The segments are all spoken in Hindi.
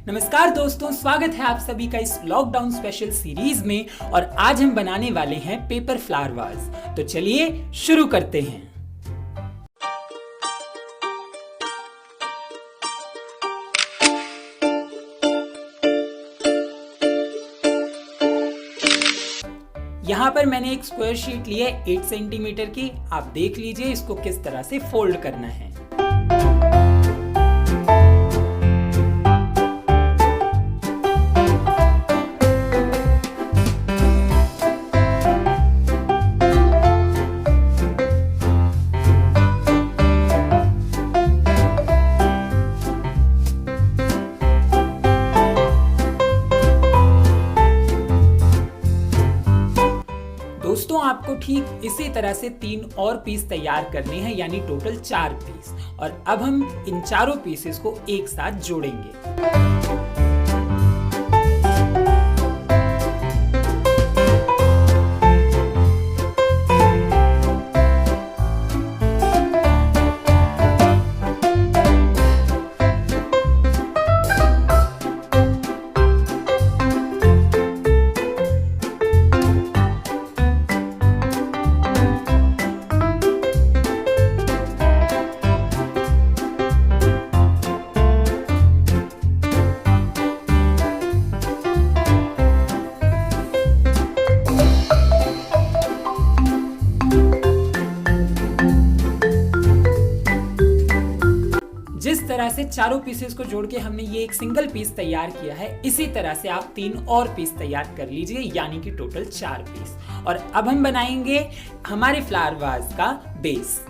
नमस्कार दोस्तों, स्वागत है आप सभी का इस लॉकडाउन स्पेशल सीरीज में। और आज हम बनाने वाले हैं पेपर फ्लावर वाज। तो चलिए शुरू करते हैं। यहाँ पर मैंने एक स्क्वायर शीट ली है 8 सेंटीमीटर की। आप देख लीजिए इसको किस तरह से फोल्ड करना है। दोस्तों, आपको ठीक इसी तरह से 3 और पीस तैयार करने हैं, यानी टोटल 4 पीस। और अब हम इन चारों पीसेस को एक साथ जोड़ेंगे। जिस तरह से चारों पीसेस को जोड़ के हमने ये एक सिंगल पीस तैयार किया है, इसी तरह से आप 3 और पीस तैयार कर लीजिए, यानी कि टोटल 4 पीस। और अब हम बनाएंगे हमारे फ्लावर वाज का बेस।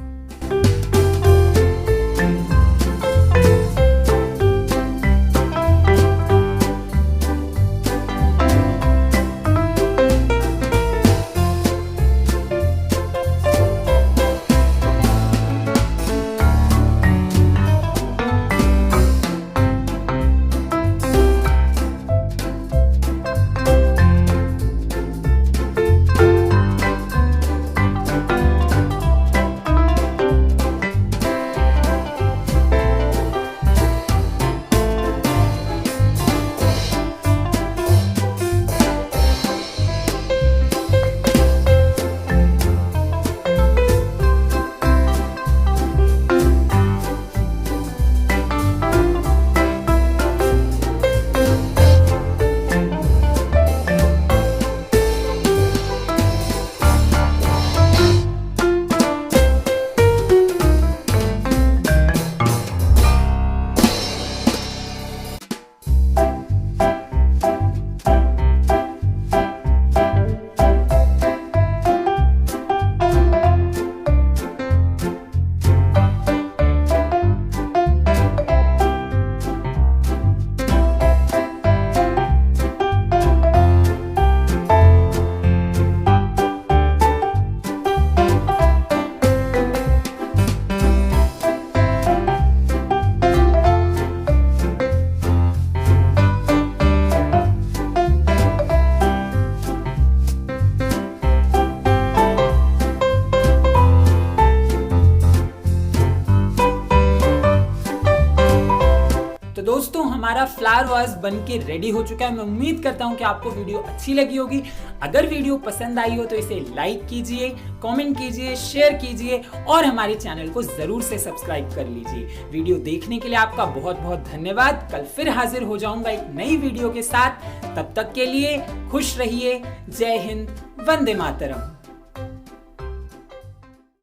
दोस्तों, हमारा फ्लावर वाज बनके रेडी हो चुका है। मैं उम्मीद करता हूं कि आपको वीडियो अच्छी लगी होगी। अगर वीडियो पसंद आई हो तो इसे लाइक कीजिए, कमेंट कीजिए, शेयर कीजिए और हमारे चैनल को जरूर से सब्सक्राइब कर लीजिए। वीडियो देखने के लिए आपका बहुत बहुत धन्यवाद। कल फिर हाजिर हो जाऊंगा एक नई वीडियो के साथ। तब तक के लिए खुश रहिए। जय हिंद, वंदे मातरम।